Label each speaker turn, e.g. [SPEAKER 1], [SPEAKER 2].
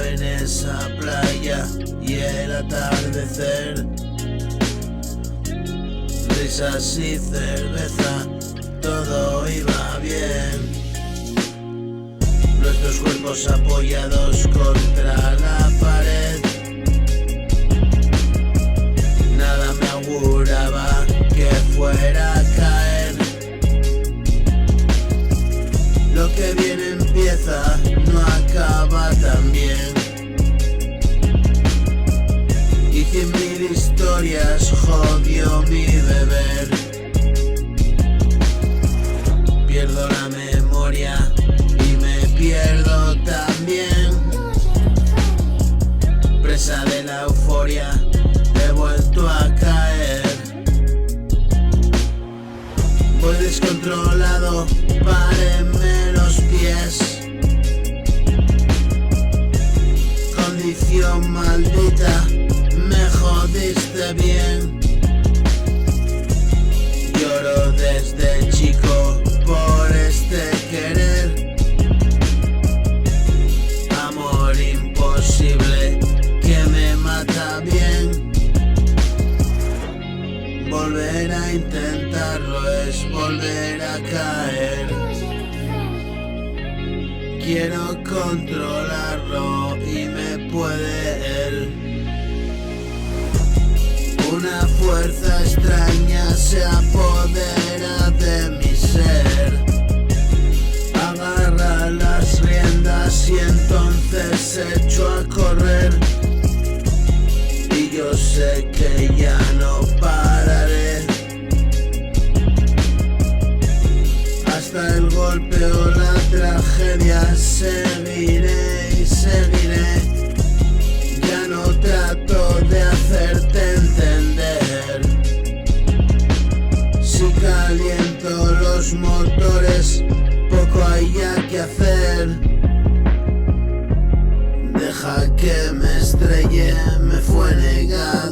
[SPEAKER 1] en esa playa y el atardecer, risas y cerveza, todo iba bien. Nuestros cuerpos apoyados contra la pared, nada me auguraba que fuera a caer. Lo que bien empieza no acaba tan bien, y 100.000 historias jodió mi beber. Pierdo la memoria y me pierdo también, presa de la euforia, he vuelto a caer. Voy descontrolado, párenme los pies, condición maldita, me jodiste bien. Lloro desde chico por este querer, amor imposible que me mata bien. Volver a intentarlo es volver a caer. Quiero controlarlo y me puede él. Una fuerza extraña se apodera de mi ser, agarra las riendas y entonces echo a correr. Y yo sé que ya no pararé hasta el golpe o la tragedia. Seguiré y seguiré, ya no trato de hacerte entender. Si caliento los motores, poco hay ya que hacer. Deja que me estrelle, me fue negado.